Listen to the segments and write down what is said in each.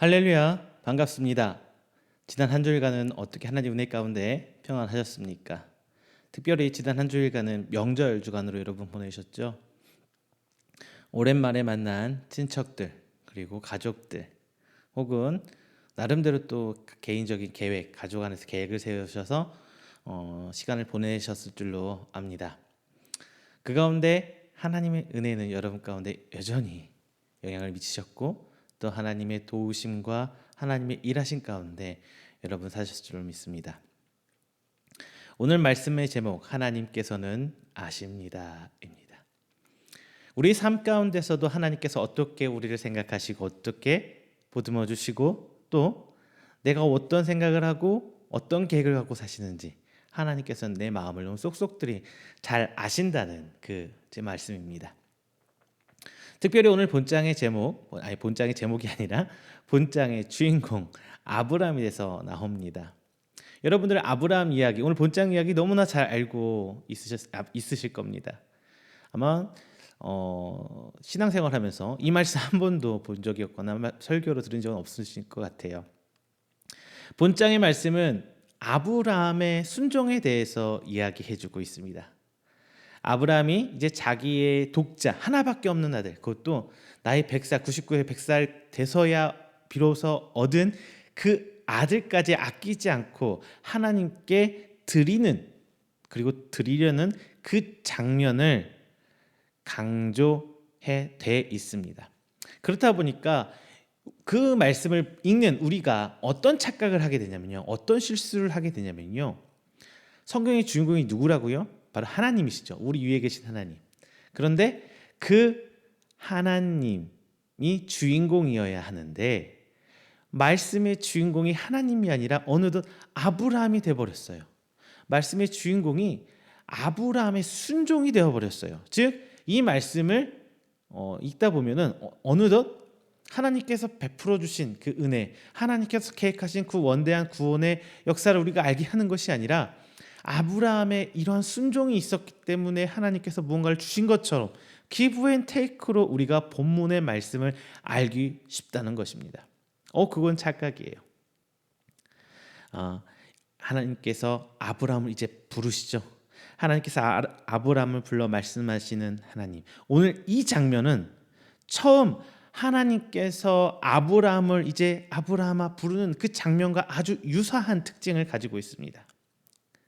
할렐루야, 반갑습니다. 지난 한 주일간은 어떻게 하나님 은혜 가운데 평안하셨습니까? 특별히 지난 한 주일간은 명절 주간으로 여러분 보내셨죠? 오랜만에 만난 친척들, 그리고 가족들, 혹은 나름대로 또 개인적인 계획, 가족 안에서 계획을 세우셔서 시간을 보내셨을 줄로 압니다. 그 가운데 하나님의 은혜는 여러분 가운데 여전히 영향을 미치셨고, 또 하나님의 도우심과 하나님의 일하신 가운데 여러분 사셨을 줄 믿습니다. 오늘 말씀의 제목, 하나님께서는 아십니다입니다. 우리 삶 가운데서도 하나님께서 어떻게 우리를 생각하시고 어떻게 보듬어 주시고, 또 내가 어떤 생각을 하고 어떤 계획을 갖고 사시는지 하나님께서는 내 마음을 너무 쏙쏙들이 잘 아신다는 제 말씀입니다. 특별히 오늘 본장의 제목이 아니라 본장의 주인공 아브라함에 대해서 나옵니다. 여러분들 아브라함 이야기, 오늘 본장 이야기 너무나 잘 알고 있으실 겁니다. 아마 신앙생활하면서 이 말씀 한 번도 본 적이 없거나 설교로 들은 적은 없으실 것 같아요. 본장의 말씀은 아브라함의 순종에 대해서 이야기해주고 있습니다. 아브라함이 이제 자기의 독자 하나밖에 없는 아들, 그것도 나이 100살 99세 100살 돼서야 비로소 얻은 그 아들까지 아끼지 않고 하나님께 드리려는 그 장면을 강조해 돼 있습니다. 그렇다 보니까 그 말씀을 읽는 우리가 어떤 착각을 하게 되냐면요, 어떤 실수를 하게 되냐면요, 성경의 주인공이 누구라고요? 바로 하나님이시죠. 우리 위에 계신 하나님. 그런데 그 하나님이 주인공이어야 하는데 말씀의 주인공이 하나님이 아니라 어느덧 아브라함이 되어버렸어요. 말씀의 주인공이 아브라함의 순종이 되어버렸어요. 즉 이 말씀을 읽다 보면은 어느덧 하나님께서 베풀어 주신 그 은혜, 하나님께서 계획하신 그 원대한 구원의 역사를 우리가 알게 하는 것이 아니라 아브라함의 이러한 순종이 있었기 때문에 하나님께서 무언가를 주신 것처럼 give and take로 우리가 본문의 말씀을 알기 쉽다는 것입니다. 그건 착각이에요. 하나님께서 아브라함을 이제 부르시죠. 하나님께서 아브라함을 불러 말씀하시는 하나님. 오늘 이 장면은 처음 하나님께서 아브라함을 이제 아브라함아 부르는 그 장면과 아주 유사한 특징을 가지고 있습니다.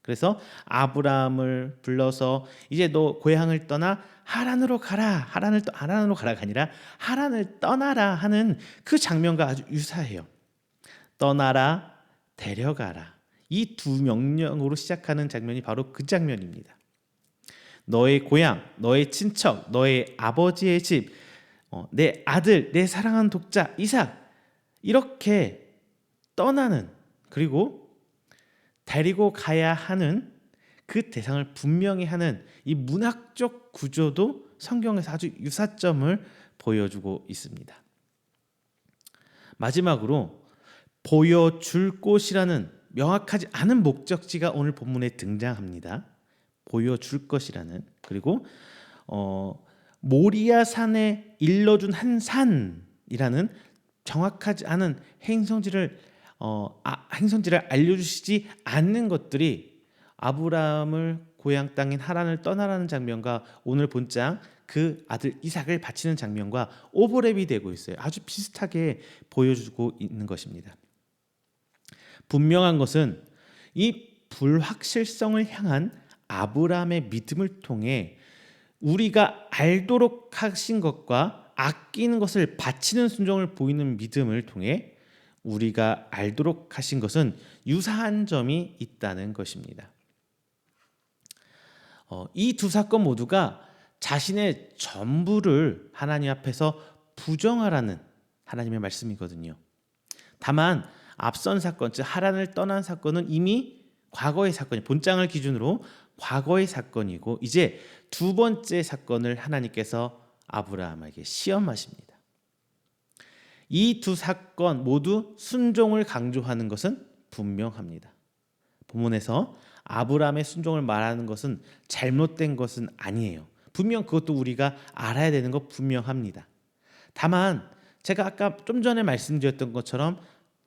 그래서 아브라함을 불러서 이제 너 고향을 떠나 하란으로 가라. 하란으로 가라가 아니라 하란을 떠나라 하는 그 장면과 아주 유사해요. 떠나라, 데려가라. 이 두 명령으로 시작하는 장면이 바로 그 장면입니다. 너의 고향, 너의 친척, 너의 아버지의 집, 내 아들, 내 사랑하는 독자 이삭, 이렇게 떠나는, 그리고 데리고 가야 하는 그 대상을 분명히 하는 이 문학적 구조도 성경에서 아주 유사점을 보여주고 있습니다. 마지막으로 보여줄 곳이라는 명확하지 않은 목적지가 오늘 본문에 등장합니다. 보여줄 것이라는, 그리고 모리아 산에 일러준 한 산이라는 정확하지 않은 행성지를 알려주시지 않는 것들이 아브라함을 고향 땅인 하란을 떠나라는 장면과 오늘 본장 그 아들 이삭을 바치는 장면과 오버랩이 되고 있어요. 아주 비슷하게 보여주고 있는 것입니다. 분명한 것은 이 불확실성을 향한 아브라함의 믿음을 통해 우리가 알도록 하신 것과 아끼는 것을 바치는 순종을 보이는 믿음을 통해 우리가 알도록 하신 것은 유사한 점이 있다는 것입니다. 이 두 사건 모두가 자신의 전부를 하나님 앞에서 부정하라는 하나님의 말씀이거든요. 다만 앞선 사건, 즉 하란을 떠난 사건은 이미 과거의 사건이, 본장을 기준으로 과거의 사건이고, 이제 두 번째 사건을 하나님께서 아브라함에게 시험하십니다. 이 두 사건 모두 순종을 강조하는 것은 분명합니다. 본문에서 아브라함의 순종을 말하는 것은 잘못된 것은 아니에요. 분명 그것도 우리가 알아야 되는 것 분명합니다. 다만 제가 아까 좀 전에 말씀드렸던 것처럼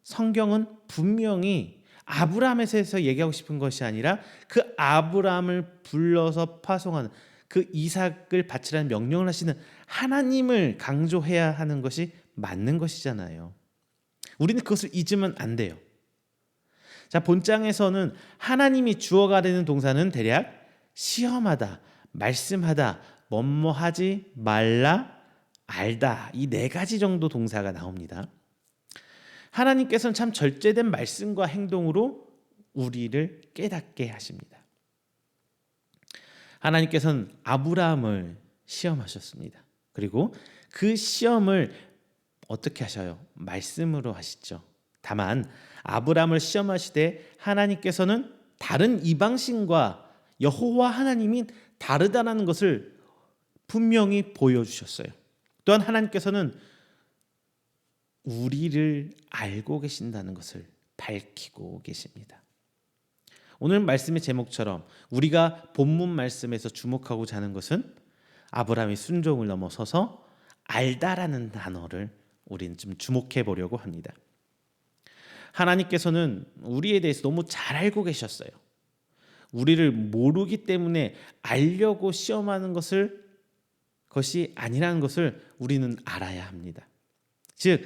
성경은 분명히 아브라함에서 얘기하고 싶은 것이 아니라 그 아브라함을 불러서 파송하는 그 이삭을 바치라는 명령을 하시는 하나님을 강조해야 하는 것이 맞는 것이잖아요. 우리는 그것을 잊으면 안 돼요. 자, 본장에서는 하나님이 주어가려는 동사는 대략 시험하다, 말씀하다, 뭐뭐 하지 말라, 알다, 이 네 가지 정도 동사가 나옵니다. 하나님께서는 참 절제된 말씀과 행동으로 우리를 깨닫게 하십니다. 하나님께서는 아브라함을 시험하셨습니다. 그리고 그 시험을 어떻게 하셔요? 말씀으로 하시죠. 다만 아브라함을 시험하시되 하나님께서는 다른 이방신과 여호와 하나님이 다르다는 것을 분명히 보여주셨어요. 또한 하나님께서는 우리를 알고 계신다는 것을 밝히고 계십니다. 오늘 말씀의 제목처럼 우리가 본문 말씀에서 주목하고자 하는 것은 아브라함의 순종을 넘어서서 알다라는 단어를 우리는 좀 주목해 보려고 합니다. 하나님께서는 우리에 대해서 너무 잘 알고 계셨어요. 우리를 모르기 때문에 알려고 시험하는 것이 아니라는 것을 우리는 알아야 합니다. 즉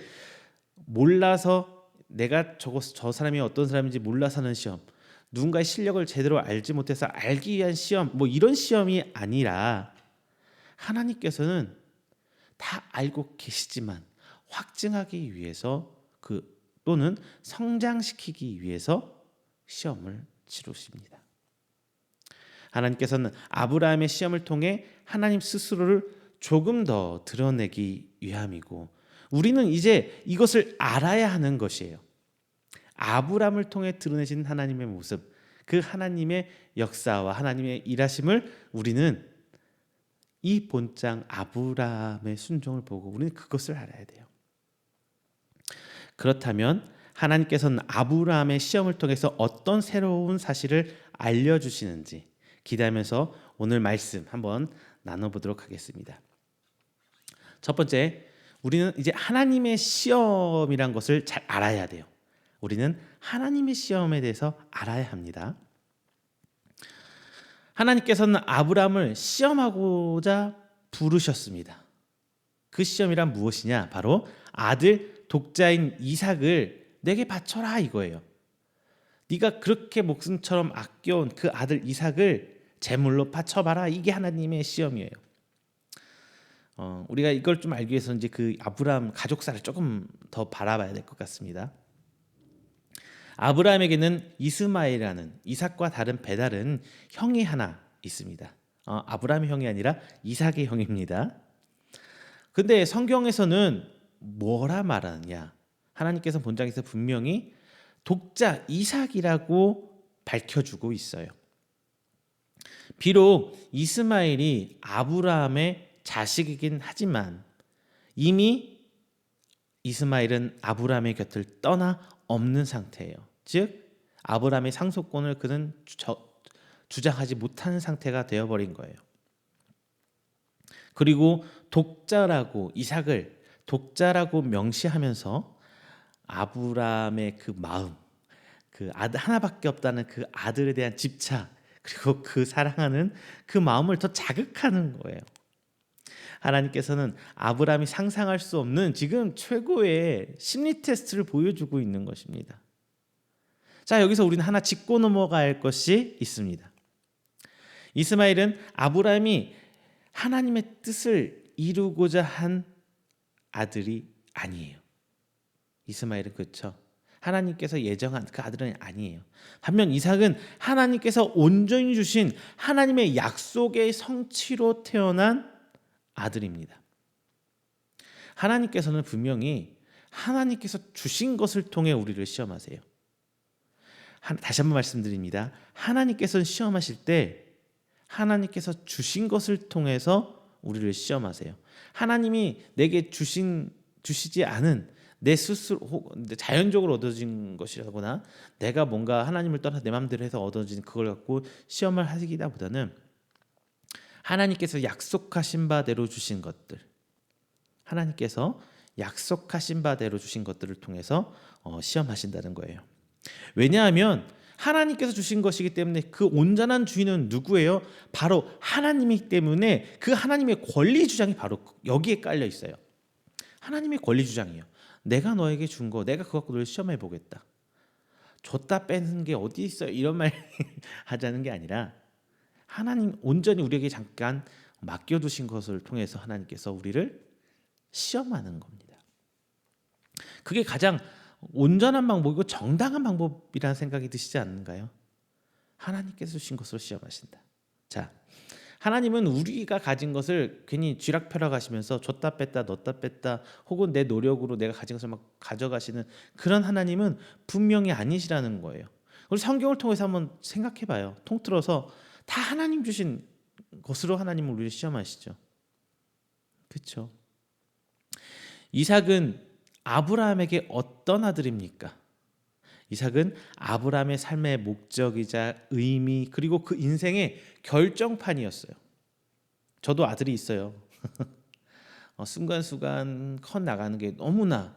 몰라서 내가 저 사람이 어떤 사람인지 몰라서 하는 시험, 누군가의 실력을 제대로 알지 못해서 알기 위한 시험, 뭐 이런 시험이 아니라 하나님께서는 다 알고 계시지만 확증하기 위해서 또는 성장시키기 위해서 시험을 치르십니다. 하나님께서는 아브라함의 시험을 통해 하나님 스스로를 조금 더 드러내기 위함이고 우리는 이제 이것을 알아야 하는 것이에요. 아브라함을 통해 드러내신 하나님의 모습, 그 하나님의 역사와 하나님의 일하심을 우리는 이 본장 아브라함의 순종을 보고 우리는 그것을 알아야 돼요. 그렇다면 하나님께서는 아브라함의 시험을 통해서 어떤 새로운 사실을 알려주시는지 기대하면서 오늘 말씀 한번 나눠보도록 하겠습니다. 첫 번째, 우리는 이제 하나님의 시험이란 것을 잘 알아야 돼요. 우리는 하나님의 시험에 대해서 알아야 합니다. 하나님께서는 아브라함을 시험하고자 부르셨습니다. 그 시험이란 무엇이냐? 바로 아들 독자인 이삭을 내게 바쳐라 이거예요. 네가 그렇게 목숨처럼 아껴온 그 아들 이삭을 제물로 바쳐봐라. 이게 하나님의 시험이에요. 우리가 이걸 좀 알기 위해서 이제 그 아브라함 가족사를 조금 더 바라봐야 될 것 같습니다. 아브라함에게는 이스마엘이라는 이삭과 다른 배다른 형이 하나 있습니다. 아브라함의 형이 아니라 이삭의 형입니다. 근데 성경에서는 뭐라 말하느냐? 하나님께서 본장에서 분명히 독자 이삭이라고 밝혀주고 있어요. 비록 이스마엘이 아브라함의 자식이긴 하지만 이미 이스마엘은 아브라함의 곁을 떠나 없는 상태예요. 즉 아브라함의 상속권을 그는 주장하지 못하는 상태가 되어버린 거예요. 그리고 독자라고 이삭을 독자라고 명시하면서 아브라함의 그 마음, 그 아들 하나밖에 없다는 그 아들에 대한 집착 그리고 그 사랑하는 그 마음을 더 자극하는 거예요. 하나님께서는 아브라함이 상상할 수 없는 지금 최고의 심리 테스트를 보여주고 있는 것입니다. 자, 여기서 우리는 하나 짚고 넘어갈 것이 있습니다. 이스마엘은 아브라함이 하나님의 뜻을 이루고자 한 아들이 아니에요. 이스마엘은 그렇죠. 하나님께서 예정한 그 아들은 아니에요. 반면 이삭은 하나님께서 온전히 주신 하나님의 약속의 성취로 태어난 아들입니다. 하나님께서는 분명히 하나님께서 주신 것을 통해 우리를 시험하세요. 다시 한번 말씀드립니다. 하나님께서는 시험하실 때 하나님께서 주신 것을 통해서 우리를 시험하세요. 하나님이 내게 주시지 않은 내 스스로 자연적으로 얻어진 것이라거나 내가 뭔가 하나님을 떠나 내 마음대로 해서 얻어진 그걸 갖고 시험을 하기보다는 하나님께서 약속하신 바대로 주신 것들, 하나님께서 약속하신 바대로 주신 것들을 통해서 시험하신다는 거예요. 왜냐하면 하나님께서 주신 것이기 때문에 그 온전한 주인은 누구예요? 바로 하나님이기 때문에 그 하나님의 권리 주장이 바로 여기에 깔려 있어요. 하나님의 권리 주장이에요. 내가 너에게 준 거, 내가 그거 갖고 너를 시험해 보겠다. 줬다 뺏는 게 어디 있어요? 이런 말 하자는 게 아니라 하나님 온전히 우리에게 잠깐 맡겨두신 것을 통해서 하나님께서 우리를 시험하는 겁니다. 그게 가장 온전한 방법이고 정당한 방법이라는 생각이 드시지 않는가요? 하나님께서 주신 것으로 시험하신다. 자, 하나님은 우리가 가진 것을 괜히 쥐락펴락 하시면서 줬다 뺐다 넣었다 뺐다 혹은 내 노력으로 내가 가진 것을 막 가져가시는 그런 하나님은 분명히 아니시라는 거예요. 우리 성경을 통해서 한번 생각해 봐요. 통틀어서 다 하나님 주신 것으로 하나님은 우리를 시험하시죠. 그렇죠? 이삭은 아브라함에게 어떤 아들입니까? 이삭은 아브라함의 삶의 목적이자 의미 그리고 그 인생의 결정판이었어요. 저도 아들이 있어요. 순간순간 커 나가는 게 너무나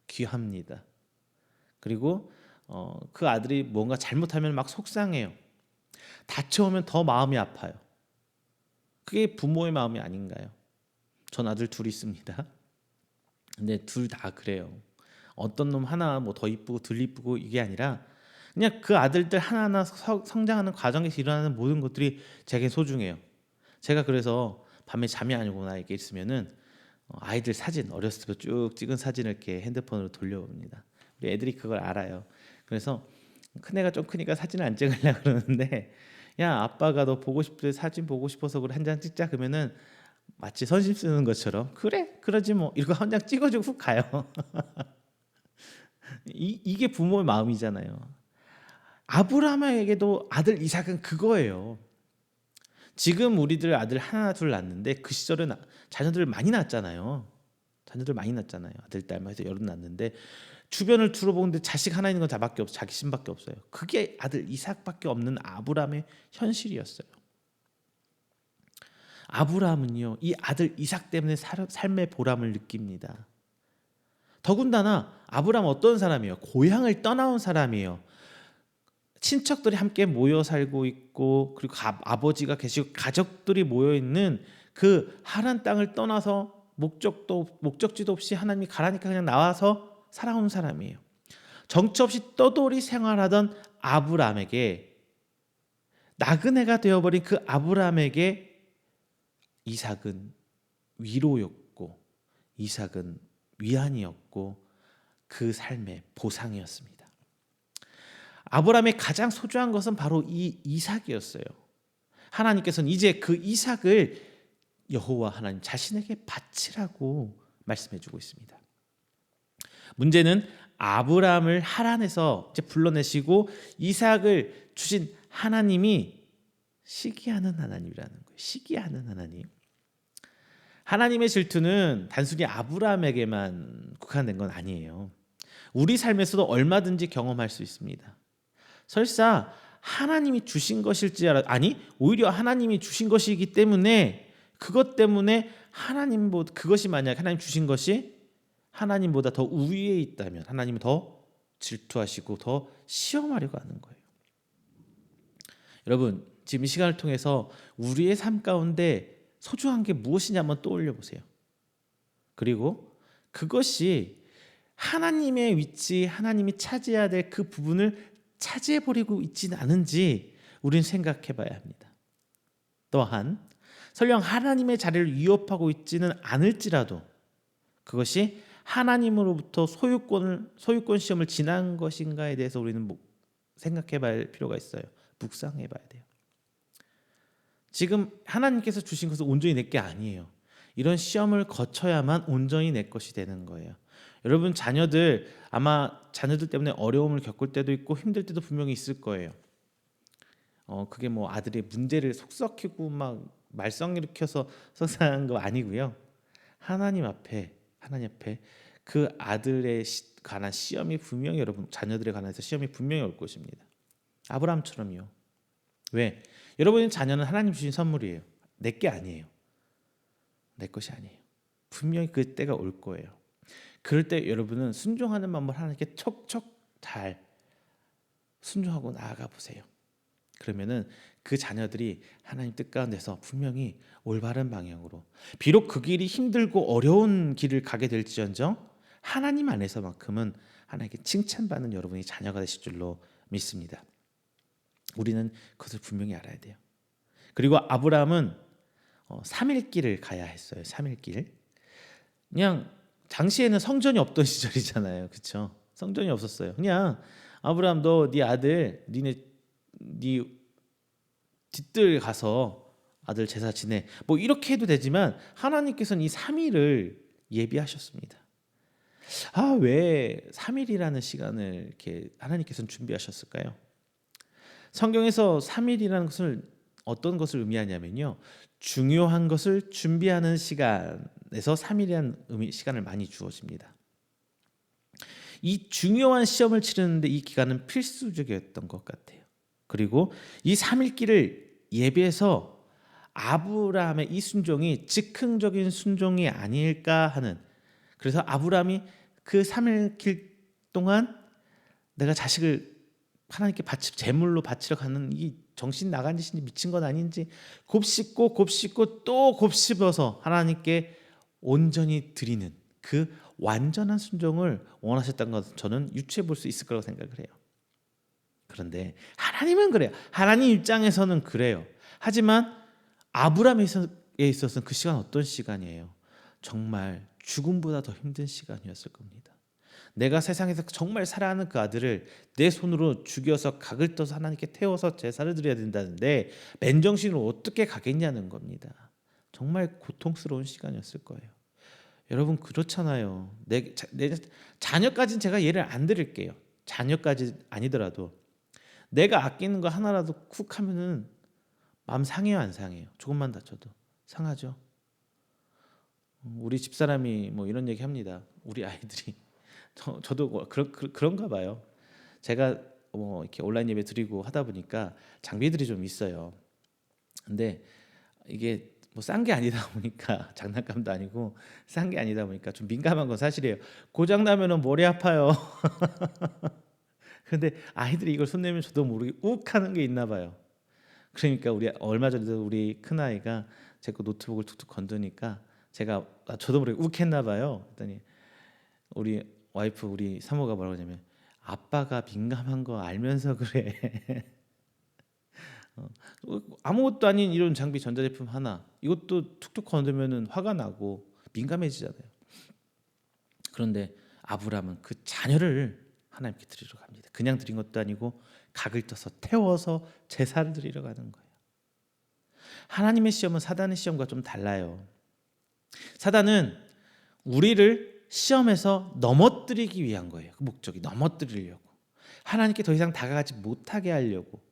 귀합니다. 그리고 그 아들이 뭔가 잘못하면 막 속상해요. 다쳐오면 더 마음이 아파요. 그게 부모의 마음이 아닌가요? 전 아들 둘 있습니다. 근데 둘 다 그래요. 어떤 놈 하나 뭐 더 이쁘고 덜 이쁘고 이게 아니라 그냥 그 아들들 하나하나 성장하는 과정에서 일어나는 모든 것들이 제게 소중해요. 제가 그래서 밤에 잠이 안 오거나 이렇게 있으면은 아이들 사진 어렸을 때 쭉 찍은 사진을 이렇게 핸드폰으로 돌려봅니다. 우리 애들이 그걸 알아요. 그래서 큰애가 좀 크니까 사진을 안 찍으려고 그러는데 야 아빠가 너 보고 싶을 때 사진 보고 싶어서 그래 한 장 찍자 그러면은 마치 선심 쓰는 것처럼 그래 그러지 뭐 이거 한 장 찍어주고 훅 가요. 이게 부모의 마음이잖아요. 아브라함에게도 아들 이삭은 그거예요. 지금 우리들 아들 하나 둘 낳는데 그 시절은 자녀들 많이 낳았잖아요. 자녀들 많이 낳았잖아요. 아들 딸만 해서 여러 낳는데 주변을 둘러보는데 자식 하나 있는 건 자밖에 없어. 자기 신밖에 없어요. 그게 아들 이삭밖에 없는 아브라함의 현실이었어요. 아브라함은요 이 아들 이삭 때문에 삶의 보람을 느낍니다. 더군다나 아브라함은 어떤 사람이에요? 고향을 떠나온 사람이에요. 친척들이 함께 모여 살고 있고 그리고 아버지가 계시고 가족들이 모여 있는 그 하란 땅을 떠나서 목적지도 없이 하나님이 가라니까 그냥 나와서 살아온 사람이에요. 정처 없이 떠돌이 생활하던 아브라함에게 나그네가 되어버린 그 아브라함에게 이삭은 위로였고 이삭은 위안이었고 그 삶의 보상이었습니다. 아브라함의 가장 소중한 것은 바로 이 이삭이었어요. 하나님께서는 이제 그 이삭을 여호와 하나님 자신에게 바치라고 말씀해주고 있습니다. 문제는 아브라함을 하란에서 이제 불러내시고 이삭을 주신 하나님이 시기하는 하나님이라는 거예요. 시기하는 하나님. 하나님의 질투는 단순히 아브라함에게만 국한된 건 아니에요. 우리 삶에서도 얼마든지 경험할 수 있습니다. 설사 하나님이 주신 것일지 아니 오히려 하나님이 주신 것이기 때문에 그것 때문에 그것이 만약 하나님 주신 것이 하나님보다 더 우위에 있다면 하나님은 더 질투하시고 더 시험하려고 하는 거예요. 여러분 지금 이 시간을 통해서 우리의 삶 가운데 소중한 게 무엇이냐 한번 떠올려 보세요. 그리고 그것이 하나님의 위치, 하나님이 차지해야 될 그 부분을 차지해버리고 있지는 않은지 우리는 생각해 봐야 합니다. 또한 설령 하나님의 자리를 위협하고 있지는 않을지라도 그것이 하나님으로부터 소유권 시험을 지난 것인가에 대해서 우리는 생각해 봐야 할 필요가 있어요. 묵상해 봐야 돼요. 지금 하나님께서 주신 것은 온전히 내 게 아니에요. 이런 시험을 거쳐야만 온전히 내 것이 되는 거예요. 여러분 아마 자녀들 때문에 어려움을 겪을 때도 있고 힘들 때도 분명히 있을 거예요. 그게 뭐 아들의 문제를 속삭이고 막 말썽 일으켜서 속상한 거 아니고요. 하나님 앞에 그 아들에 관한 시험이 분명히 여러분 자녀들에 관해서 시험이 분명히 올 것입니다. 아브라함처럼요. 왜? 여러분의 자녀는 하나님 주신 선물이에요. 내 게 아니에요. 내 것이 아니에요. 분명히 그 때가 올 거예요. 그럴 때 여러분은 순종하는 마음을 하나님께 척척 잘 순종하고 나아가 보세요. 그러면은 그 자녀들이 하나님 뜻 가운데서 분명히 올바른 방향으로, 비록 그 길이 힘들고 어려운 길을 가게 될지언정 하나님 안에서만큼은 하나님께 칭찬받는 여러분이 자녀가 되실 줄로 믿습니다. 우리는 그것을 분명히 알아야 돼요. 그리고 아브라함은 3일 길을 가야 했어요. 3일 길. 그냥 당시에는 성전이 없던 시절이잖아요. 그렇죠? 성전이 없었어요. 그냥 아브라함 너 네 아들 네 뒷뜰 가서 아들 제사 지내. 뭐 이렇게 해도 되지만 하나님께서는 이 3일을 예비하셨습니다. 왜 3일이라는 시간을 이렇게 하나님께서는 준비하셨을까요? 성경에서 3일이라는 것을 어떤 것을 의미하냐면요. 중요한 것을 준비하는 시간에서 3일이라는 시간을 많이 주어집니다. 이 중요한 시험을 치르는데 이 기간은 필수적이었던 것 같아요. 그리고 이 3일기를 예비해서 아브라함의 이 순종이 즉흥적인 순종이 아닐까 하는, 그래서 아브라함이 그 3일길 동안 내가 자식을 하나님께 제물로 바치러 가는 이 정신 나간 짓인지 미친 건 아닌지 곱씹고 또 곱씹어서 하나님께 온전히 드리는 그 완전한 순종을 원하셨다는 것을 저는 유추해 볼 수 있을 거라고 생각을 해요. 그런데 하나님은 그래요. 하나님 입장에서는 그래요. 하지만 아브라함에 있어서는 그 시간 어떤 시간이에요? 정말 죽음보다 더 힘든 시간이었을 겁니다. 내가 세상에서 정말 사랑하는 그 아들을 내 손으로 죽여서 각을 떠서 하나님께 태워서 제사를 드려야 된다는데 맨정신으로 어떻게 가겠냐는 겁니다. 정말 고통스러운 시간이었을 거예요. 여러분 그렇잖아요. 내 자녀까지는 제가 예를 안 드릴게요. 자녀까지 아니더라도 내가 아끼는 거 하나라도 쿡 하면은 마음 상해요, 안 상해요? 조금만 다쳐도 상하죠. 우리 집사람이 뭐 이런 얘기 합니다. 우리 아이들이 저도 그런가 봐요. 제가 뭐 이렇게 온라인 예배 드리고 하다 보니까 장비들이 좀 있어요. 근데 이게 뭐 싼 게 아니다 보니까 장난감도 아니고 싼 게 아니다 보니까 좀 민감한 건 사실이에요. 고장 나면은 머리 아파요. 근데 아이들이 이걸 손 내면 저도 모르게 욱 하는 게 있나 봐요. 그러니까 우리 얼마 전에도 우리 큰 아이가 제 거 노트북을 툭툭 건드니까 제가 저도 모르게 욱 했나 봐요. 그랬더니 우리 와이프 우리 사모가 뭐라고 하냐면 아빠가 민감한 거 알면서 그래. 아무것도 아닌 이런 장비 전자제품 하나 이것도 툭툭 건드면은 화가 나고 민감해지잖아요. 그런데 아브라함은 그 자녀를 하나님께 드리러 갑니다. 그냥 드린 것도 아니고 각을 떠서 태워서 제사를 드리러 가는 거예요. 하나님의 시험은 사단의 시험과 좀 달라요. 사단은 우리를 시험에서 넘어뜨리기 위한 거예요. 그 목적이 넘어뜨리려고, 하나님께 더 이상 다가가지 못하게 하려고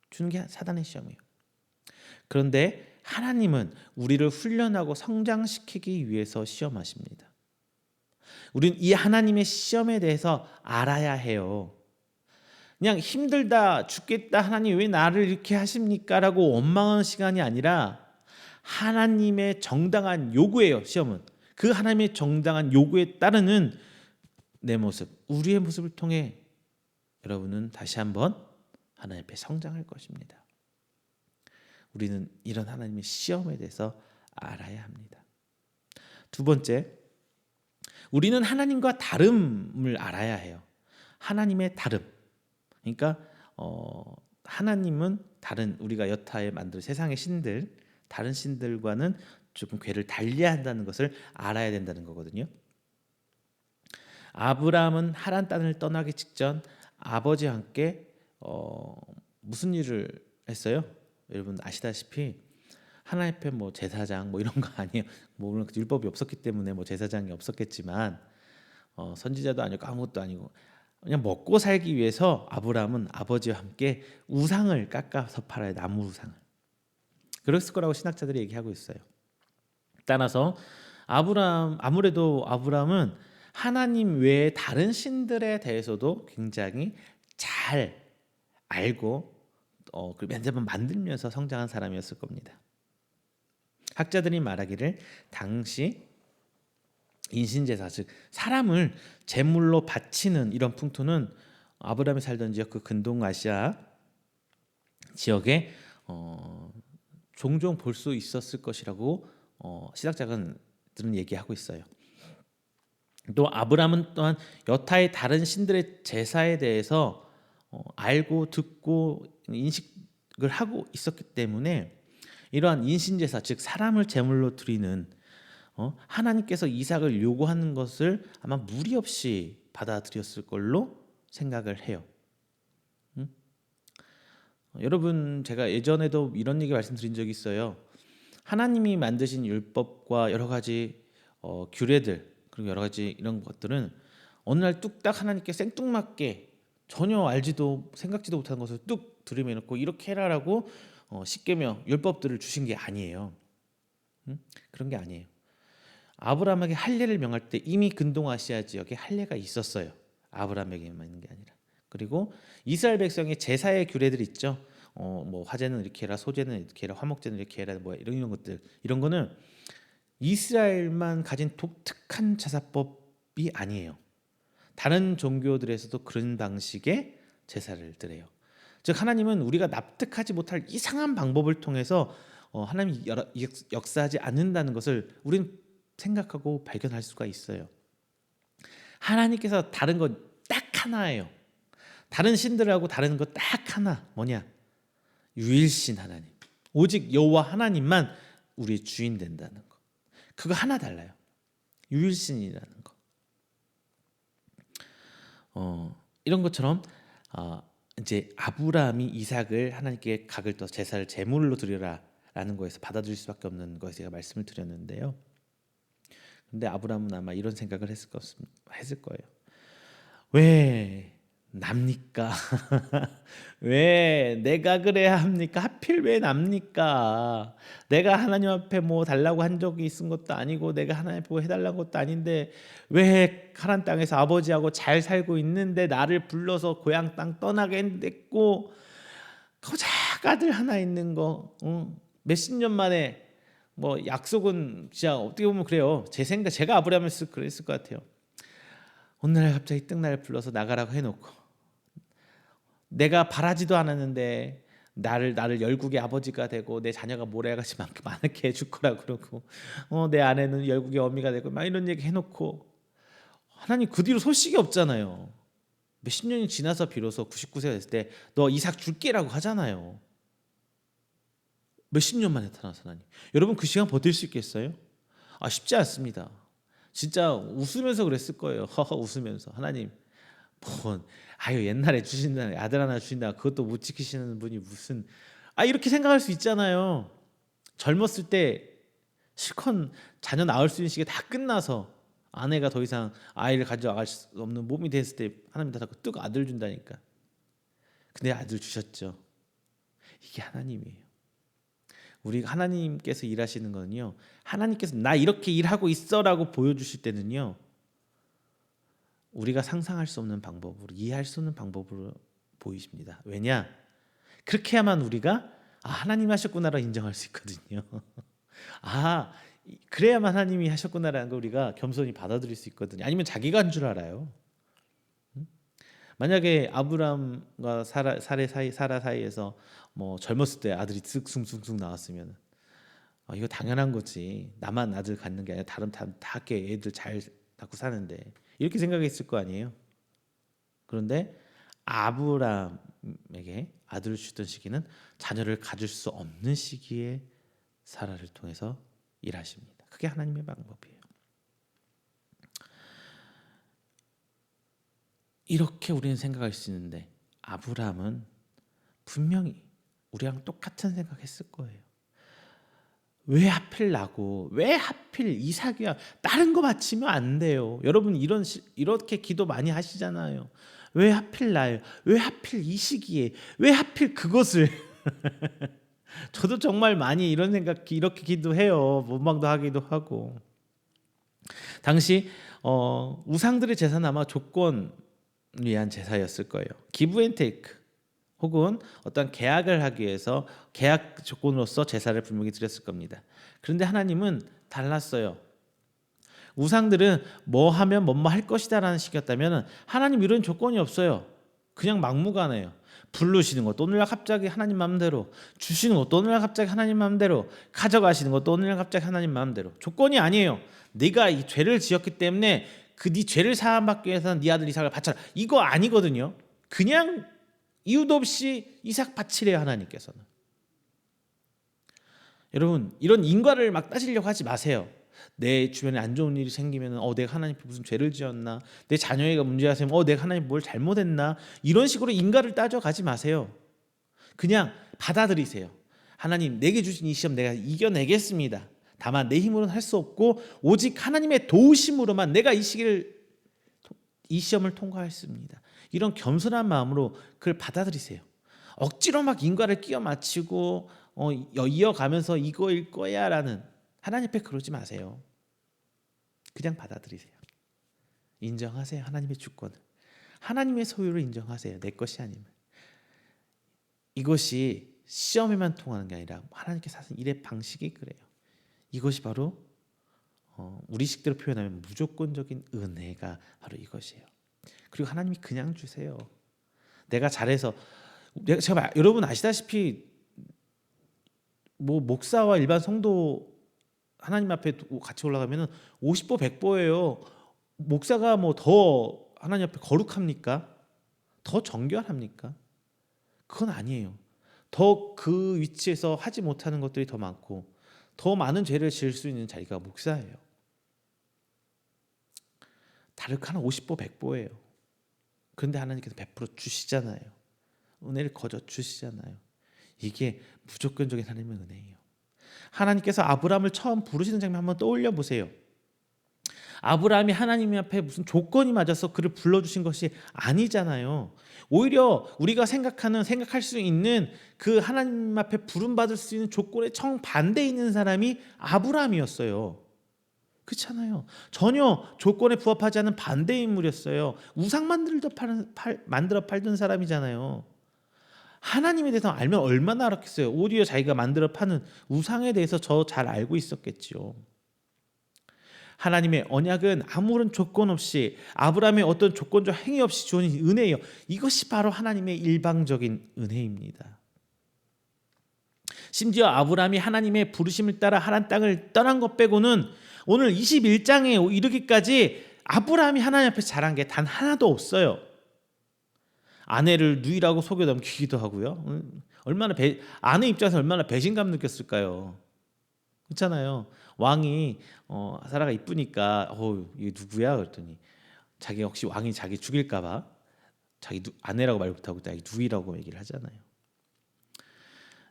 주는 게 사단의 시험이에요. 그런데 하나님은 우리를 훈련하고 성장시키기 위해서 시험하십니다. 우리는 이 하나님의 시험에 대해서 알아야 해요. 그냥 힘들다 죽겠다 하나님 왜 나를 이렇게 하십니까? 라고 원망하는 시간이 아니라 하나님의 정당한 요구예요. 시험은 그 하나님의 정당한 요구에 따르는 내 모습, 우리의 모습을 통해 여러분은 다시 한번 하나님 앞에 성장할 것입니다. 우리는 이런 하나님의 시험에 대해서 알아야 합니다. 두 번째, 우리는 하나님과 다름을 알아야 해요. 하나님의 다름. 그러니까 하나님은 다른 우리가 여타에 만든 세상의 신들, 다른 신들과는 조금 궤를 달리한다는 것을 알아야 된다는 거거든요. 아브라함은 하란 땅을 떠나기 직전 아버지와 함께 무슨 일을 했어요? 여러분 아시다시피 하나님 앞에 뭐 제사장 뭐 이런 거 아니에요. 뭐 물론 율법이 없었기 때문에 뭐 제사장이 없었겠지만 선지자도 아니고 아무것도 아니고 그냥 먹고 살기 위해서 아브라함은 아버지와 함께 우상을 깎아서 팔아요. 나무 우상을. 그랬을 거라고 신학자들이 얘기하고 있어요. 따라서 아무래도 아브라함은 하나님 외에 다른 신들에 대해서도 굉장히 잘 알고 그 매번 만들면서 성장한 사람이었을 겁니다. 학자들이 말하기를 당시 인신제사, 즉 사람을 제물로 바치는 이런 풍토는 아브라함이 살던 지역 그 근동 아시아 지역에 종종 볼 수 있었을 것이라고 신학자들은 얘기하고 있어요. 또 아브라함은 또한 여타의 다른 신들의 제사에 대해서 알고 듣고 인식을 하고 있었기 때문에 이러한 인신제사, 즉 사람을 제물로 드리는 하나님께서 이삭을 요구하는 것을 아마 무리 없이 받아들였을 걸로 생각을 해요. 여러분, 제가 예전에도 이런 얘기 말씀드린 적이 있어요. 하나님이 만드신 율법과 여러 가지 규례들, 그리고 여러 가지 이런 것들은 어느 날 뚝딱 하나님께 생뚱맞게 전혀 알지도 생각지도 못한 것을 뚝 들이매놓고 이렇게 해라라고 십계명 율법들을 주신 게 아니에요. 그런 게 아니에요. 아브라함에게 할례를 명할 때 이미 근동아시아 지역에 할례가 있었어요. 아브라함에게만 있는 게 아니라. 그리고 이스라엘 백성의 제사의 규례들 있죠. 뭐 화제는 이렇게 해라, 소제는 이렇게 해라, 화목제는 이렇게 해라, 뭐 이런 것들, 이런 거는 이스라엘만 가진 독특한 제사법이 아니에요. 다른 종교들에서도 그런 방식의 제사를 드려요. 즉 하나님은 우리가 납득하지 못할 이상한 방법을 통해서 하나님이 역사하지 않는다는 것을 우리는 생각하고 발견할 수가 있어요. 하나님께서 다른 건 딱 하나예요. 다른 신들하고 다른 거 딱 하나, 뭐냐? 유일신 하나님, 오직 여호와 하나님만 우리의 주인 된다는 거. 그거 하나 달라요. 유일신이라는 거. 이런 것처럼 이제 아브라함이 이삭을 하나님께 각을 떠 제사를 제물로 드리라라는 거에서 받아들일 수밖에 없는 것에 제가 말씀을 드렸는데요. 근데 아브라함은 아마 이런 생각을 했을 거예요. 왜 납니까? 왜 내가 그래야 합니까? 하필 왜 납니까? 내가 하나님 앞에 뭐 달라고 한 적이 있은 것도 아니고 내가 하나님 앞에 뭐 해달라는 것도 아닌데 왜 하나님 땅에서 아버지하고 잘 살고 있는데 나를 불러서 고향 땅 떠나게 했고 고작 아들 하나 있는 거 몇십 년 만에 뭐 약속은 진짜 어떻게 보면 그래요. 제가 아브라함이었을 그랬을 것 같아요. 어느 날 갑자기 뜩 날 불러서 나가라고 해놓고 내가 바라지도 않았는데 나를 열국의 아버지가 되고 내 자녀가 모래같이 많게 해줄 거라 그러고 내 아내는 열국의 어미가 되고 막 이런 얘기 해놓고 하나님 그 뒤로 소식이 없잖아요. 몇십 년이 지나서 비로소 99세가 됐을 때 너 이삭 줄게라고 하잖아요. 몇십 년 만에 나타나서 하나님. 여러분 그 시간 버틸 수 있겠어요? 쉽지 않습니다. 진짜 웃으면서 그랬을 거예요. 허허 웃으면서 하나님 뭐 옛날에 주신다 아들 하나 주신다 그것도 못 지키시는 분이 무슨 이렇게 생각할 수 있잖아요. 젊었을 때 실컷 자녀 낳을 수 있는 시기 다 끝나서 아내가 더 이상 아이를 가져갈 수 없는 몸이 됐을 때 하나님 다 뜨고 아들 준다니까. 근데 아들 주셨죠. 이게 하나님이에요. 우리가 하나님께서 일하시는 거는요. 하나님께서 나 이렇게 일하고 있어라고 보여주실 때는요. 우리가 상상할 수 없는 방법으로 이해할 수 없는 방법으로 보이십니다. 왜냐? 그렇게 해야만 우리가 하나님이 하셨구나라 인정할 수 있거든요. 그래야만 하나님이 하셨구나라는 걸 우리가 겸손히 받아들일 수 있거든요. 아니면 자기가 한 줄 알아요. 만약에 아브라함과 사라 사이에서 뭐 젊었을 때 아들이 쓱 나왔으면 이거 당연한 거지. 나만 아들 갖는 게 아니라 다른 다 학교에 애들 잘 낳고 사는데 이렇게 생각했을 거 아니에요. 그런데 아브라함에게 아들을 주던 시기는 자녀를 가질 수 없는 시기에 사라를 통해서 일하십니다. 그게 하나님의 방법이에요. 이렇게 우리는 생각할 수 있는데 아브라함은 분명히 우리랑 똑같은 생각했을 거예요. 왜 하필 나고 왜 하필 이삭이야? 다른 거 바치면 안 돼요. 여러분 이렇게 기도 많이 하시잖아요. 왜 하필 나요? 왜 하필 이 시기에? 왜 하필 그것을? 저도 정말 많이 이런 생각 이렇게 기도해요. 원망도 하기도 하고. 당시 우상들의 제사는 아마 조건 위한 제사였을 거예요. 기브 앤 테이크 혹은 어떤 계약을 하기 위해서 계약 조건으로서 제사를 분명히 드렸을 겁니다. 그런데 하나님은 달랐어요. 우상들은 뭐 하면 뭐뭐 할 것이다라는 식이었다면 하나님 이런 조건이 없어요. 그냥 막무가내예요. 부르시는 것도 오늘날 갑자기 하나님 마음대로, 주시는 것도 오늘날 갑자기 하나님 마음대로, 가져가시는 것도 오늘날 갑자기 하나님 마음대로. 조건이 아니에요. 네가 이 죄를 지었기 때문에 그 네 죄를 사함받기 위해서는 네 아들 이삭을 바쳐라. 이거 아니거든요. 그냥 이유도 없이 이삭 바치래요, 하나님께서는. 여러분, 이런 인과를 막 따지려고 하지 마세요. 내 주변에 안 좋은 일이 생기면 내가 하나님께 무슨 죄를 지었나, 내 자녀가 문제가 생기면 내가 하나님 뭘 잘못했나, 이런 식으로 인과를 따져가지 마세요. 그냥 받아들이세요. 하나님, 내게 주신 이 시험 내가 이겨내겠습니다. 다만 내 힘으로는 할 수 없고 오직 하나님의 도우심으로만 내가 이 시험을 통과했습니다. 이런 겸손한 마음으로 그걸 받아들이세요. 억지로 막 인과를 끼워 맞추고 이어가면서 이거일 거야 라는, 하나님 앞에 그러지 마세요. 그냥 받아들이세요. 인정하세요. 하나님의 주권을, 하나님의 소유를 인정하세요. 내 것이 아님을. 이것이 시험에만 통하는 게 아니라 하나님께서 하신 일의 방식이 그래요. 이것이 바로 우리 식대로 표현하면 무조건적인 은혜가 바로 이것이에요. 그리고 하나님이 그냥 주세요. 내가 잘해서, 제가 여러분 아시다시피 뭐 목사와 일반 성도 하나님 앞에 같이 올라가면은 50보 100보예요. 목사가 뭐 더 하나님 앞에 거룩합니까? 더 정결합니까? 그건 아니에요. 더 그 위치에서 하지 못하는 것들이 더 많고 더 많은 죄를 지을 수 있는 자리가 목사예요. 다르카는 50보 100보예요. 그런데 하나님께서 베풀어 주시잖아요. 은혜를 거저 주시잖아요. 이게 무조건적인 하나님의 은혜예요. 하나님께서 아브라함을 처음 부르시는 장면 한번 떠올려 보세요. 아브라함이 하나님 앞에 무슨 조건이 맞아서 그를 불러주신 것이 아니잖아요. 오히려 우리가 생각할 수 있는 그 하나님 앞에 부름받을 수 있는 조건에 정반대에 있는 사람이 아브라함이었어요. 그렇잖아요. 전혀 조건에 부합하지 않은 반대 인물이었어요. 우상 만들어 팔던 사람이잖아요. 하나님에 대해서 알면 얼마나 알았겠어요. 오히려 자기가 만들어 파는 우상에 대해서 저 잘 알고 있었겠죠. 하나님의 언약은 아무런 조건 없이, 아브라함의 어떤 조건적 행위 없이 주어진 은혜예요. 이것이 바로 하나님의 일방적인 은혜입니다. 심지어 아브라함이 하나님의 부르심을 따라 하란 땅을 떠난 것 빼고는 오늘 21장에 이르기까지 아브라함이 하나님 앞에서 잘한 게 단 하나도 없어요. 아내를 누이라고 속여 넘기기도 하고요. 아내 입장에서 얼마나 배신감 느꼈을까요? 그렇잖아요. 왕이 사라가 이쁘니까 이게 누구야? 그랬더니 자기 혹시 왕이 자기 죽일까봐 자기 아내라고 말 못하고 자기 누이라고 얘기를 하잖아요.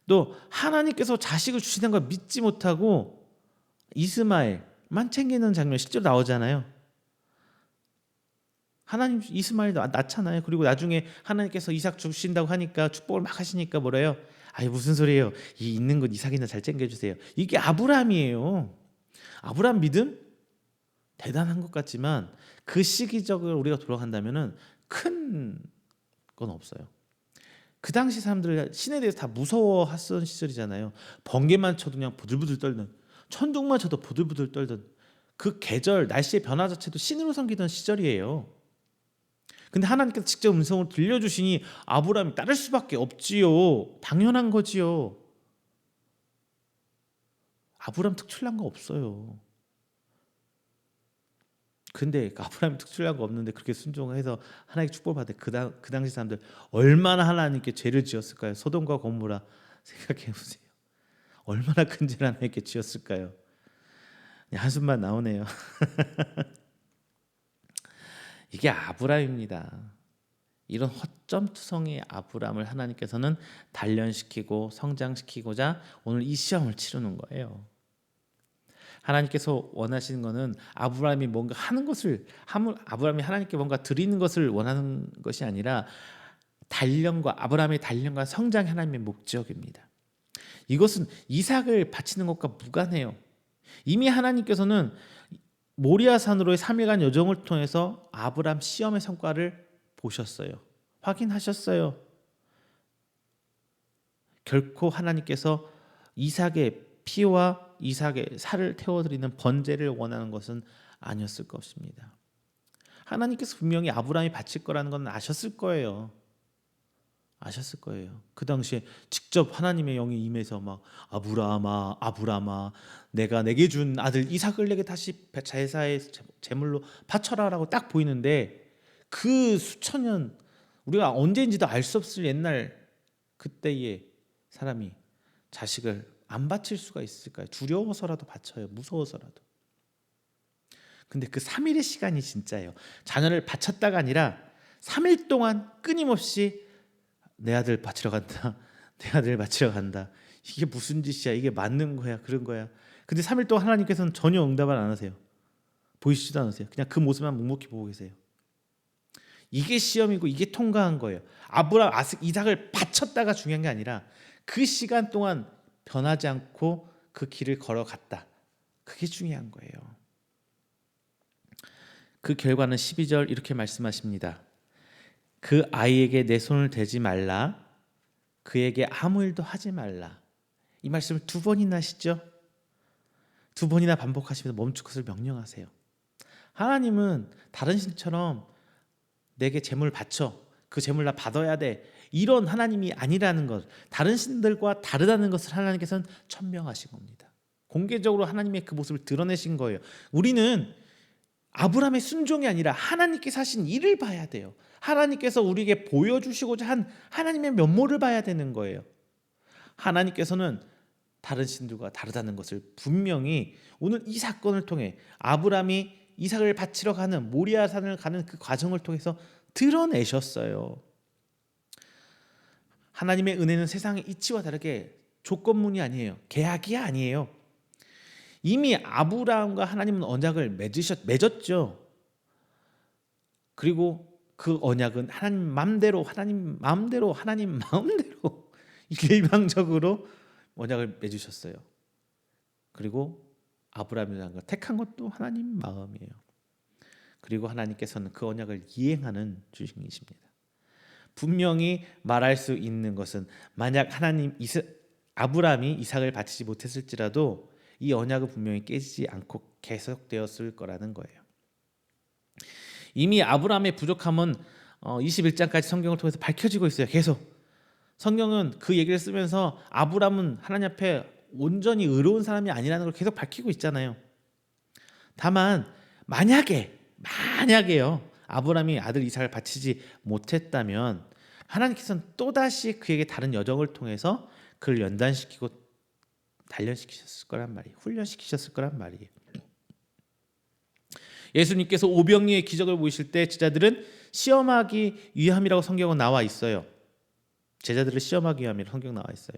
또 하나님께서 자식을 주시는 걸 믿지 못하고 이스마엘만 챙기는 장면 실제로 나오잖아요. 하나님 이스마엘 낳잖아요. 그리고 나중에 하나님께서 이삭 주신다고 하니까 축복을 막 하시니까 뭐래요? 아니 무슨 소리예요? 이 있는 것 이삭이나 잘 챙겨주세요. 이게 아브라함이에요. 아브라함 믿음 대단한 것 같지만 그 시기적으로 우리가 돌아간다면은 큰 건 없어요. 그 당시 사람들 신에 대해서 다 무서워했던 시절이잖아요. 번개만 쳐도 그냥 부들부들 떨던, 천둥만 쳐도 부들부들 떨던 그 계절 날씨의 변화 자체도 신으로 섬기던 시절이에요. 근데 하나님께서 직접 음성을 들려주시니 아브라함이 따를 수밖에 없지요. 당연한 거지요. 아브라함 특출난 거 없어요. 근데 아브라함이 특출난 거 없는데 그렇게 순종해서 하나님께 축복을 받을 그 당시 사람들 얼마나 하나님께 죄를 지었을까요? 소돔과 고모라 생각해 보세요. 얼마나 큰 죄를 하나님께 지었을까요? 한숨만 나오네요. 이게 아브라함입니다. 이런 허점투성의 아브라함을 하나님께서는 단련시키고 성장시키고자 오늘 이 시험을 치르는 거예요. 하나님께서 원하시는 것은 아브라함이 뭔가 하는 것을, 아브라함이 하나님께 뭔가 드리는 것을 원하는 것이 아니라 아브라함의 단련과 성장이 하나님의 목적입니다. 이것은 이삭을 바치는 것과 무관해요. 이미 하나님께서는 모리아산으로의 3일간 여정을 통해서 아브라함 시험의 성과를 보셨어요. 확인하셨어요. 결코 하나님께서 이삭의 피와 이삭의 살을 태워드리는 번제를 원하는 것은 아니었을 것입니다. 하나님께서 분명히 아브라함이 바칠 거라는 건 아셨을 거예요. 아셨을 거예요. 그 당시에 직접 하나님의 영이 임해서 막 아브라함아 아브라함아 내가 내게 준 아들 이삭을 내게 다시 제사의 제물로 바쳐라라고 딱 보이는데 그 수천 년 우리가 언제인지도 알 수 없을 옛날 그때의 사람이 자식을 안 바칠 수가 있을까요? 두려워서라도 바쳐요. 무서워서라도. 근데 그 3일의 시간이 진짜예요. 자녀를 바쳤다가 아니라 3일 동안 끊임없이 내 아들 바치러 간다. 내 아들 바치러 간다. 이게 무슨 짓이야? 이게 맞는 거야? 그런 거야? 근데 3일 동안 하나님께서는 전혀 응답을 안 하세요. 보이시지도 않으세요. 그냥 그 모습만 묵묵히 보고 계세요. 이게 시험이고 이게 통과한 거예요. 아브라함 이삭을 바쳤다가 중요한 게 아니라 그 시간 동안 변하지 않고 그 길을 걸어갔다. 그게 중요한 거예요. 그 결과는 12절 이렇게 말씀하십니다. 그 아이에게 내 손을 대지 말라. 그에게 아무 일도 하지 말라. 이 말씀을 2번이나 하시죠. 2번이나 반복하시면서 멈출 것을 명령하세요. 하나님은 다른 신처럼 내게 재물 바쳐. 그 재물 나 받아야 돼. 이런 하나님이 아니라는 것, 다른 신들과 다르다는 것을 하나님께서는 천명하신 겁니다. 공개적으로 하나님의 그 모습을 드러내신 거예요. 우리는 아브라함의 순종이 아니라 하나님께서 하신 일을 봐야 돼요. 하나님께서 우리에게 보여주시고자 한 하나님의 면모를 봐야 되는 거예요. 하나님께서는 다른 신들과 다르다는 것을 분명히 오늘 이 사건을 통해 아브라함이 이삭을 바치러 가는 모리아산을 가는 그 과정을 통해서 드러내셨어요. 하나님의 은혜는 세상의 이치와 다르게 조건문이 아니에요. 계약이 아니에요. 이미 아브라함과 하나님은 언약을 맺었죠. 그리고 그 언약은 하나님 마음대로 일방적으로 언약을 맺으셨어요. 그리고 아브라함이라는 걸 택한 것도 하나님 마음이에요. 그리고 하나님께서는 그 언약을 이행하는 주님이십니다. 분명히 말할 수 있는 것은 만약 아브라함이 이삭을 바치지 못했을지라도 이 언약은 분명히 깨지지 않고 계속되었을 거라는 거예요. 이미 아브라함의 부족함은 21장까지 성경을 통해서 밝혀지고 있어요. 계속 성경은 그 얘기를 쓰면서 아브라함은 하나님 앞에 온전히 의로운 사람이 아니라는 걸 계속 밝히고 있잖아요. 다만 만약에요 아브라함이 아들 이삭을 바치지 못했다면 하나님께서는 또다시 그에게 다른 여정을 통해서 그를 연단시키고 단련시키셨을 거란 말이에요. 훈련시키셨을 거란 말이에요. 예수님께서 오병이의 기적을 보이실 때 제자들은 시험하기 위함이라고 성경은 나와 있어요. 제자들을 시험하기 위함이라고 성경 나와 있어요.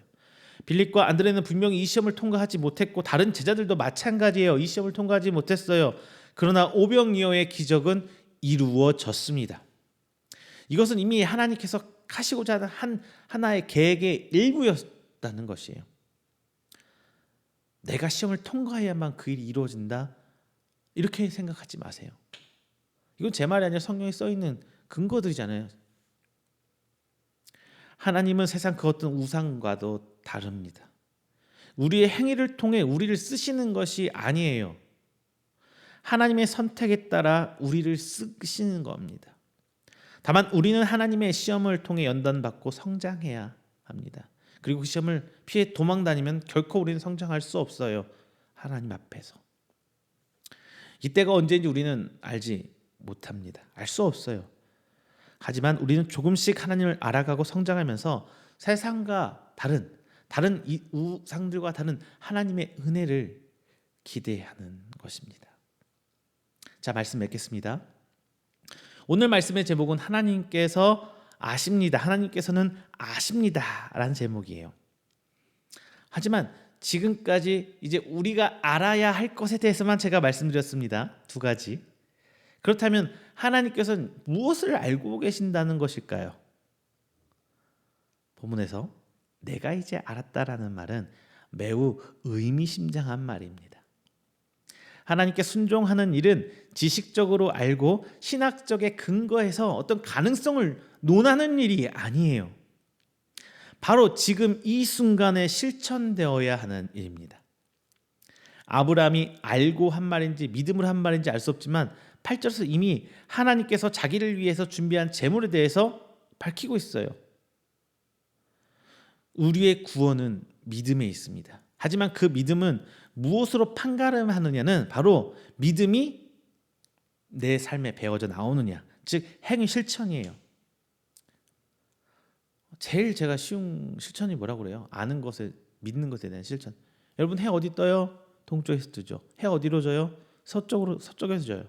빌립과 안드레는 분명히 이 시험을 통과하지 못했고 다른 제자들도 마찬가지예요. 이 시험을 통과하지 못했어요. 그러나 오병이어의 기적은 이루어졌습니다. 이것은 이미 하나님께서 하시고자 하는 하나의 계획의 일부였다는 것이에요. 내가 시험을 통과해야만 그 일이 이루어진다. 이렇게 생각하지 마세요. 이건 제 말이 아니라 성경에 써 있는 근거들이잖아요. 하나님은 세상 그 어떤 우상과도 다릅니다. 우리의 행위를 통해 우리를 쓰시는 것이 아니에요. 하나님의 선택에 따라 우리를 쓰시는 겁니다. 다만 우리는 하나님의 시험을 통해 연단받고 성장해야 합니다. 그리고 그 시험을 피해 도망다니면 결코 우리는 성장할 수 없어요. 하나님 앞에서. 이때가 언제인지 우리는 알지 못합니다. 알 수 없어요. 하지만 우리는 조금씩 하나님을 알아가고 성장하면서 세상과 다른 이 우상들과 다른 하나님의 은혜를 기대하는 것입니다. 자, 말씀 맺겠습니다. 오늘 말씀의 제목은 하나님께서 아십니다. 하나님께서는 아십니다라는 제목이에요. 하지만 지금까지 이제 우리가 알아야 할 것에 대해서만 제가 말씀드렸습니다. 2가지. 그렇다면 하나님께서는 무엇을 알고 계신다는 것일까요? 본문에서 내가 이제 알았다라는 말은 매우 의미심장한 말입니다. 하나님께 순종하는 일은 지식적으로 알고 신학적에 근거해서 어떤 가능성을 논하는 일이 아니에요. 바로 지금 이 순간에 실천되어야 하는 일입니다. 아브라함이 알고 한 말인지 믿음으로 한 말인지 알 수 없지만 8절에서 이미 하나님께서 자기를 위해서 준비한 재물에 대해서 밝히고 있어요. 우리의 구원은 믿음에 있습니다. 하지만 그 믿음은 무엇으로 판가름하느냐는 바로 믿음이 내 삶에 배워져 나오느냐, 즉 행위 실천이에요. 제일 제가 쉬운 실천이 뭐라고 그래요? 아는 것에, 믿는 것에 대한 실천. 여러분, 해 어디 떠요? 동쪽에서 뜨죠. 해 어디로 져요? 서쪽에서 져요.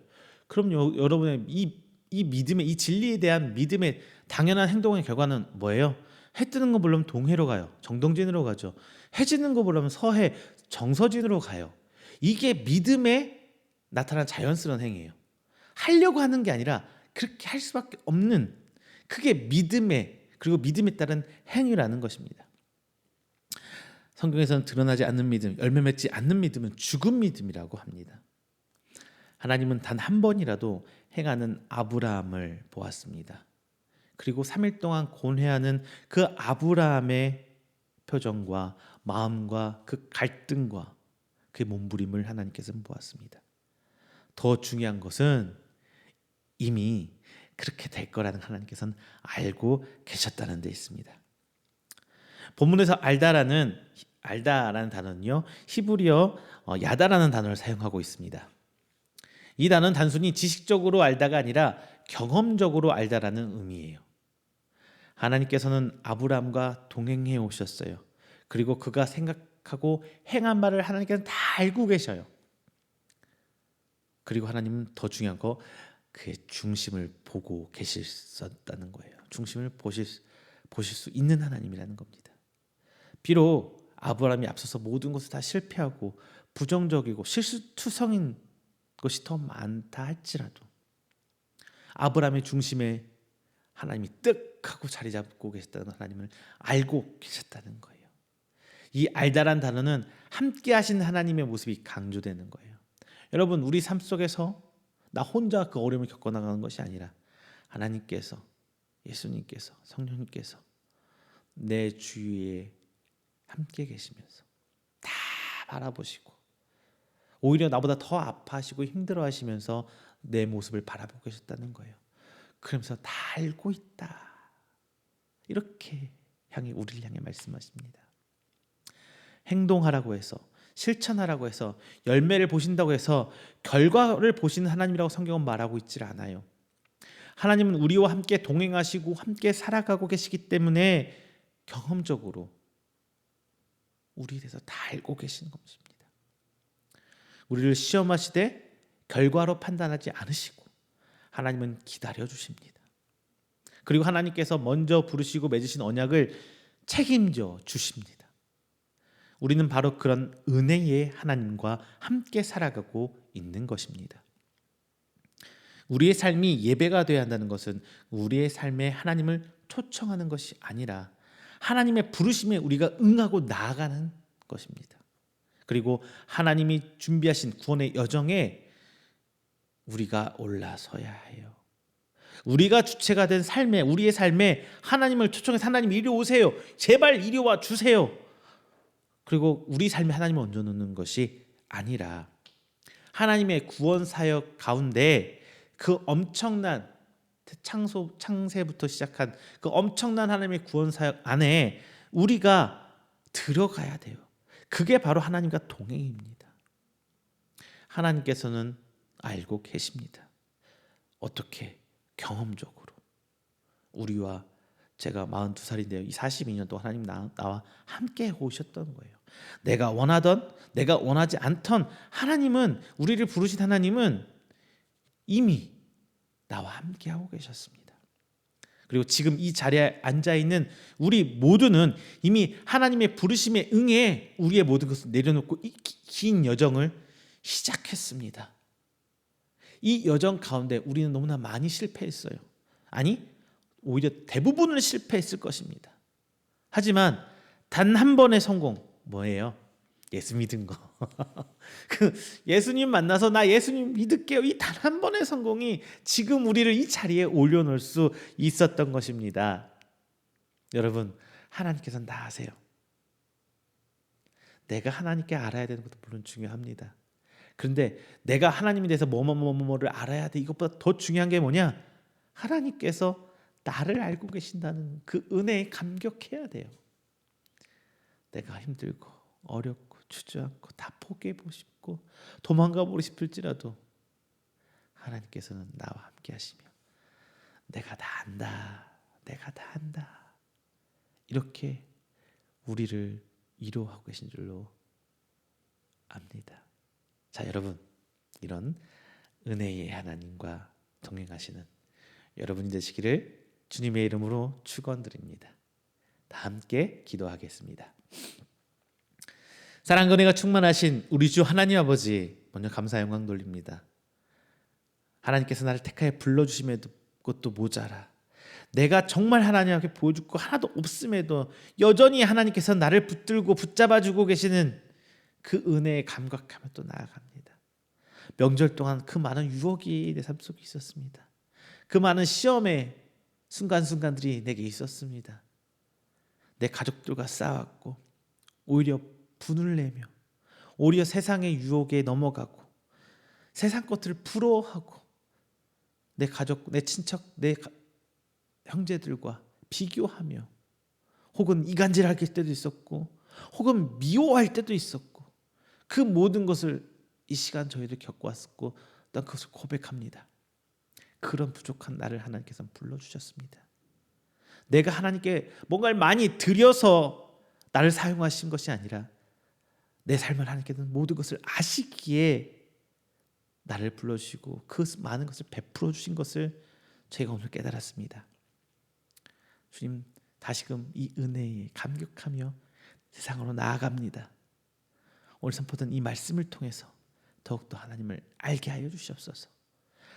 그럼 여러분의 이 믿음의, 이 진리에 대한 믿음의 당연한 행동의 결과는 뭐예요? 해 뜨는 거 보려면 동해로 가요. 정동진으로 가죠. 해 지는 거 보려면 서해, 정서진으로 가요. 이게 믿음에 나타난 자연스러운 행위예요. 하려고 하는 게 아니라 그렇게 할 수밖에 없는, 그게 믿음의, 그리고 믿음에 따른 행위라는 것입니다. 성경에서는 드러나지 않는 믿음, 열매 맺지 않는 믿음은 죽은 믿음이라고 합니다. 하나님은 단 한 번이라도 행하는 아브라함을 보았습니다. 그리고 3일 동안 고뇌하는 그 아브라함의 표정과 마음과 그 갈등과 그 몸부림을 하나님께서는 보았습니다. 더 중요한 것은 이미 그렇게 될 거라는 하나님께서는 알고 계셨다는 데 있습니다. 본문에서 알다라는 단어는요, 히브리어 야다라는 단어를 사용하고 있습니다. 이 단어는 단순히 지식적으로 알다가 아니라 경험적으로 알다라는 의미예요. 하나님께서는 아브라함과 동행해 오셨어요. 그리고 그가 생각하고 행한 바를 하나님께서는 다 알고 계셔요. 그리고 하나님은 더 중요한 거, 그의 중심을 보고 계셨다는 거예요. 중심을 보실 수 있는 하나님이라는 겁니다. 비록 아브라함이 앞서서 모든 것을 다 실패하고 부정적이고 실수투성인 것이 더 많다 할지라도 아브라함의 중심에 하나님이 떡 하고 자리 잡고 계셨다는 하나님을 알고 계셨다는 거예요. 이 알다란 단어는 함께 하신 하나님의 모습이 강조되는 거예요. 여러분, 우리 삶 속에서 나 혼자 그 어려움을 겪어나가는 것이 아니라 하나님께서, 예수님께서, 성령님께서 내 주위에 함께 계시면서 다 바라보시고 오히려 나보다 더 아파하시고 힘들어하시면서 내 모습을 바라보고 계셨다는 거예요. 그러면서 다 알고 있다, 이렇게 우리를 향해 말씀하십니다. 행동하라고 해서, 실천하라고 해서, 열매를 보신다고 해서 결과를 보시는 하나님이라고 성경은 말하고 있질 않아요. 하나님은 우리와 함께 동행하시고 함께 살아가고 계시기 때문에 경험적으로 우리에 대해서 다 알고 계시는 것입니다. 우리를 시험하시되 결과로 판단하지 않으시고 하나님은 기다려 주십니다. 그리고 하나님께서 먼저 부르시고 맺으신 언약을 책임져 주십니다. 우리는 바로 그런 은혜의 하나님과 함께 살아가고 있는 것입니다. 우리의 삶이 예배가 되어야 한다는 것은 우리의 삶에 하나님을 초청하는 것이 아니라 하나님의 부르심에 우리가 응하고 나아가는 것입니다. 그리고 하나님이 준비하신 구원의 여정에 우리가 올라서야 해요. 우리가 주체가 된 삶에, 우리의 삶에 하나님을 초청해서 하나님 이리 오세요, 제발 이리 와 주세요, 그리고 우리 삶에 하나님을 얹어놓는 것이 아니라 하나님의 구원 사역 가운데 그 엄청난 창세부터 시작한 그 엄청난 하나님의 구원 사역 안에 우리가 들어가야 돼요. 그게 바로 하나님과 동행입니다. 하나님께서는 알고 계십니다. 어떻게? 경험적으로. 우리와, 제가 42살인데요. 이 42년 동안 하나님 나와 함께 오셨던 거예요. 내가 원하던, 내가 원하지 않던 하나님은, 우리를 부르신 하나님은 이미 나와 함께 하고 계셨습니다. 그리고 지금 이 자리에 앉아있는 우리 모두는 이미 하나님의 부르심에 응해 우리의 모든 것을 내려놓고 이 긴 여정을 시작했습니다. 이 여정 가운데 우리는 너무나 많이 실패했어요. 아니, 오히려 대부분을 실패했을 것입니다. 하지만 단 한 번의 성공, 뭐예요? 예수 믿은 거. 그 예수님 만나서 나 예수님 믿을게요, 이 단 한 번의 성공이 지금 우리를 이 자리에 올려놓을 수 있었던 것입니다. 여러분, 하나님께서는 다 아세요. 내가 하나님께 알아야 되는 것도 물론 중요합니다. 그런데 내가 하나님에 대해서 뭐뭐뭐뭐를 알아야 돼. 이것보다 더 중요한 게 뭐냐? 하나님께서 나를 알고 계신다는 그 은혜에 감격해야 돼요. 내가 힘들고 어렵고 주저앉고 다 포기해보고 싶고 도망가보고 싶을지라도 하나님께서는 나와 함께 하시며 내가 다 안다. 내가 다 한다. 이렇게 우리를 위로하고 계신 줄로 압니다. 자, 여러분, 이런 은혜의 하나님과 동행하시는 여러분이 되시기를 주님의 이름으로 축원드립니다. 다 함께 기도하겠습니다. 사랑과 은혜가 충만하신 우리 주 하나님 아버지, 먼저 감사 영광 돌립니다. 하나님께서 나를 택하여 불러주심에도 그것도 모자라 내가 정말 하나님 앞에 보여줄 거 하나도 없음에도 여전히 하나님께서 나를 붙들고 붙잡아주고 계시는 그 은혜에 감격하며 또 나아갑니다. 명절 동안 그 많은 유혹이 내 삶 속에 있었습니다. 그 많은 시험의 순간순간들이 내게 있었습니다. 내 가족들과 싸웠고 오히려 분을 내며 오히려 세상의 유혹에 넘어가고 세상 것들을 부러워하고 내 가족, 내 친척, 내 형제들과 비교하며 혹은 이간질할 때도 있었고 혹은 미워할 때도 있었고 그 모든 것을 이 시간 저희들 겪어왔었고 난 그것을 고백합니다. 그런 부족한 나를 하나님께서 불러주셨습니다. 내가 하나님께 뭔가를 많이 드려서 나를 사용하신 것이 아니라 내 삶을 하나님께서는 모든 것을 아시기에 나를 불러주시고 그 많은 것을 베풀어 주신 것을 제가 오늘 깨달았습니다. 주님, 다시금 이 은혜에 감격하며 세상으로 나아갑니다. 오늘 선포된 이 말씀을 통해서 더욱더 하나님을 알게 하여 주시옵소서.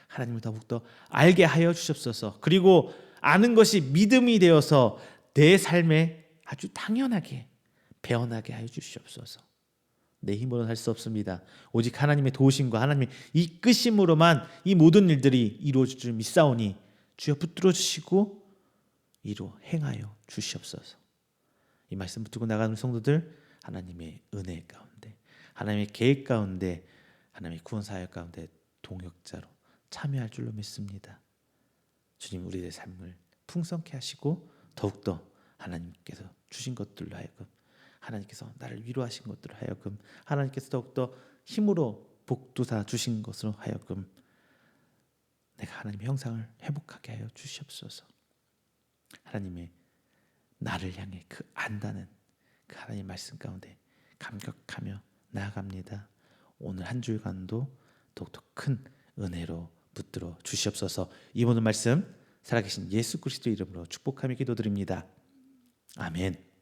하나님을 더욱더 알게 하여 주시옵소서. 그리고 아는 것이 믿음이 되어서 내 삶에 아주 당연하게 배어나게 하여 주시옵소서. 내 힘으로는 할 수 없습니다. 오직 하나님의 도우심과 하나님의 이끄심으로만 이 모든 일들이 이루어질 줄 믿사오니 주여 붙들어 주시고 이로 행하여 주시옵소서. 이 말씀 붙들고 나가는 성도들 하나님의 은혜 가운데 하나님의 계획 가운데 하나님의 구원 사역 가운데 동역자로 참여할 줄로 믿습니다. 주님, 우리의 삶을 풍성케 하시고 더욱더 하나님께서 주신 것들로 하여금 하나님께서 나를 위로하신 것들로 하여금 하나님께서 더욱더 힘으로 복두사 주신 것으로 하여금 내가 하나님의 형상을 회복하게 하여 주시옵소서. 하나님의 나를 향해 그 안다는 그 하나님의 말씀 가운데 감격하며 나아갑니다. 오늘 한 주간도 더욱더 큰 은혜로 붙들어 주시옵소서. 이 모든 말씀 살아계신 예수 그리스도 이름으로 축복하며 기도드립니다. 아멘.